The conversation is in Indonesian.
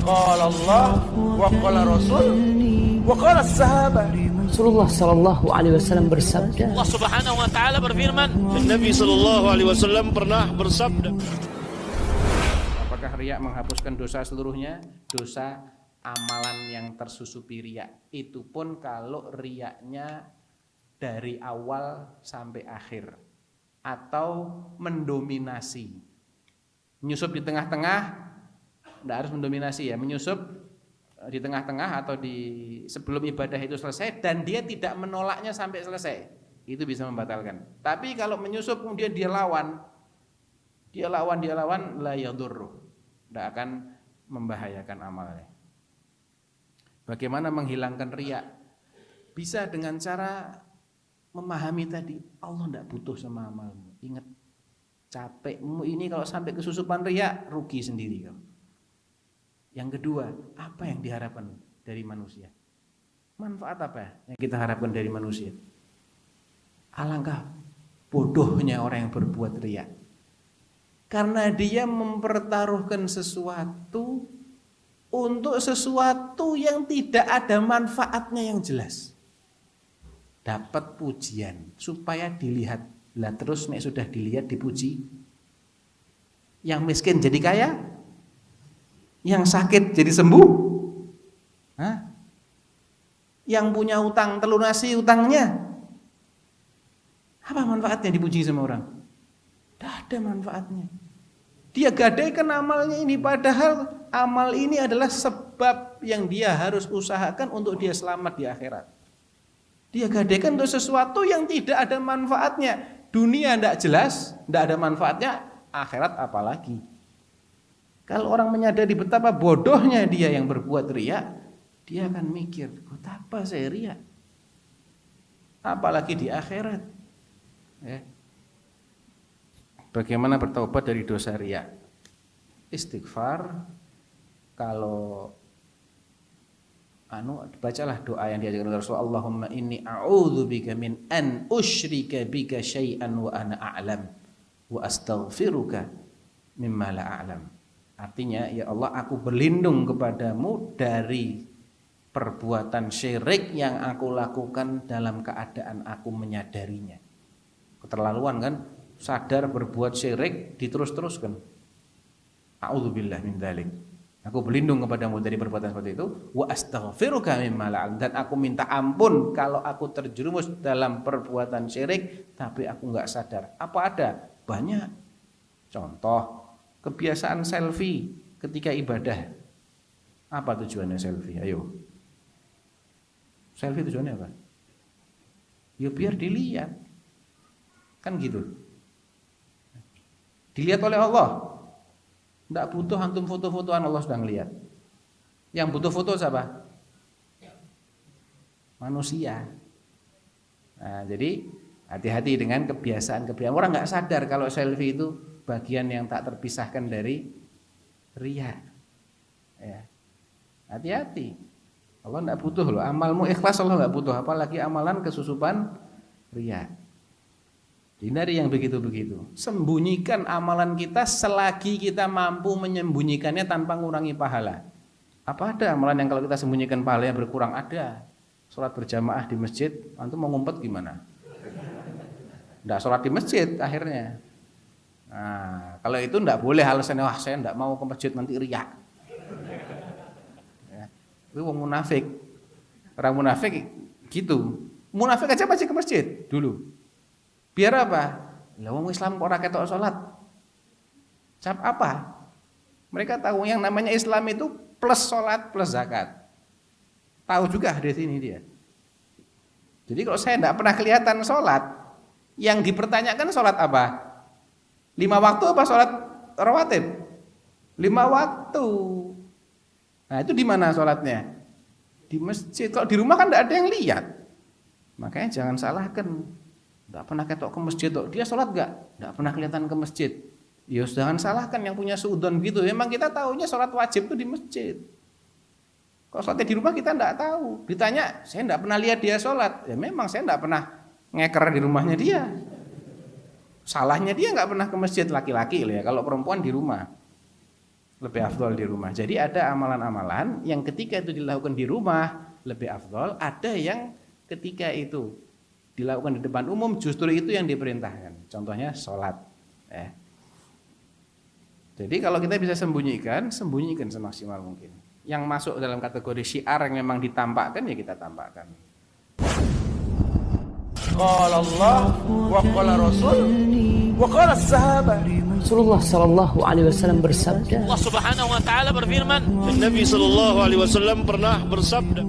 Qala Allah wa qala Rasul wa qala sahabat. Rasulullah sallallahu alaihi wasallam bersabda. Allah Subhanahu wa taala berfirman, Nabi sallallahu alaihi wasallam pernah bersabda. Apakah riya menghapuskan dosa seluruhnya? Dosa amalan yang tersusupi riya. Itu pun kalau riyanya dari awal sampai akhir atau mendominasi. Menyusup di tengah-tengah, tidak harus mendominasi ya, menyusup di tengah-tengah atau di sebelum ibadah itu selesai dan dia tidak menolaknya sampai selesai, itu bisa membatalkan. Tapi kalau menyusup kemudian dia lawan la yadurru, tidak akan membahayakan amalnya. Bagaimana menghilangkan riya? Bisa dengan cara memahami tadi, Allah tidak butuh sama amalmu. Ingat, capekmu ini kalau sampai kesusupan riya, rugi sendiri kamu. Yang kedua, apa yang diharapkan dari manusia? Manfaat apa yang kita harapkan dari manusia? Alangkah bodohnya orang yang berbuat riya. Karena dia mempertaruhkan sesuatu untuk sesuatu yang tidak ada manfaatnya yang jelas. Dapat pujian supaya dilihat. Lah terus nek sudah dilihat dipuji. Yang miskin jadi kaya? Yang sakit jadi sembuh? Hah? Yang punya utang terlunasi utangnya? Apa manfaatnya dipuji sama orang? Tidak ada manfaatnya. Dia gadaikan amalnya ini, padahal amal ini adalah sebab yang dia harus usahakan untuk dia selamat di akhirat. Dia gadaikan untuk sesuatu yang tidak ada manfaatnya. Dunia tidak jelas, tidak ada manfaatnya, akhirat apalagi. Kalau orang menyadari betapa bodohnya dia yang berbuat riya, dia akan mikir, betapa saya riya, apalagi di akhirat. Ya. Bagaimana bertaubat dari dosa riya? Istighfar. Kalau bacalah doa yang diajarkan Rasulullah, Allahumma inni a'udzubika min an usyrika bika syai'an wa ana a'lam wa astaghfiruka mimma la a'lam. Artinya, ya Allah, aku berlindung kepadamu dari perbuatan syirik yang aku lakukan dalam keadaan aku menyadarinya. Keterlaluan kan? Sadar berbuat syirik, diterus-teruskan. A'udzubillah min dzalik. Aku berlindung kepadamu dari perbuatan seperti itu. Wa astaghfiruka mimma la a'lam. Dan aku minta ampun kalau aku terjerumus dalam perbuatan syirik, tapi aku enggak sadar. Apa ada? Banyak. Contoh, kebiasaan selfie ketika ibadah. Apa tujuannya selfie? Ayo. Selfie tujuannya apa? Ya biar dilihat. Kan gitu. Dilihat oleh Allah. Tidak butuh antum foto-fotoan, Allah sudah ngelihat. Yang butuh foto siapa? Manusia. Nah, jadi hati-hati dengan kebiasaan-kebiasaan. Orang nggak sadar kalau selfie itu bagian yang tak terpisahkan dari riya. Ya. Hati-hati. Allah tidak butuh loh. Amalmu ikhlas Allah tidak butuh. Apalagi amalan kesusupan riya. Hindari yang begitu-begitu. Sembunyikan amalan kita selagi kita mampu menyembunyikannya tanpa mengurangi pahala. Apa ada amalan yang kalau kita sembunyikan pahalanya berkurang? Ada. Sholat berjamaah di masjid, antum mau ngumpet gimana? Tidak sholat di masjid akhirnya. Nah, kalau itu tidak boleh alasannya, wah saya tidak mau ke masjid nanti riya. Ya, itu orang munafik. Orang munafik gitu. Munafik aja pasti ke masjid dulu. Biar apa? Lah wong Islam kok ora ketok salat. Cap apa? Mereka tahu yang namanya Islam itu plus salat plus zakat. Tahu juga di sini dia. Jadi kalau saya tidak pernah kelihatan salat, yang dipertanyakan salat apa? 5 waktu apa salat rawatib? 5 waktu. Nah itu di mana salatnya? Di masjid. Kalau di rumah kan tidak ada yang lihat. Makanya jangan salahkan. Tidak pernah ketok ke masjid. Dia salat enggak? Tidak pernah kelihatan ke masjid. Ya jangan salahkan yang punya suudzon gitu. Memang kita tahunya salat wajib itu di masjid. Kalau salatnya di rumah kita tidak tahu. Ditanya, saya tidak pernah lihat dia salat. Ya memang saya tidak pernah ngeker di rumahnya dia. Salahnya dia nggak pernah ke masjid, laki-laki ya. Kalau perempuan di rumah. lebih afdol di rumah. Jadi ada amalan-amalan yang ketika itu dilakukan di rumah lebih afdol, ada yang ketika itu dilakukan di depan umum justru itu yang diperintahkan. Contohnya sholat. Jadi kalau kita bisa sembunyikan semaksimal mungkin. Yang masuk dalam kategori syiar yang memang ditampakkan ya kita tampakkan. Qala Allah wa qala Rasul wa qala sahabat. Rasulullah sallallahu alaihi wasallam bersabda, Allah Subhanahu wa taala berfirman, Dan Nabi sallallahu alaihi wasallam pernah bersabda,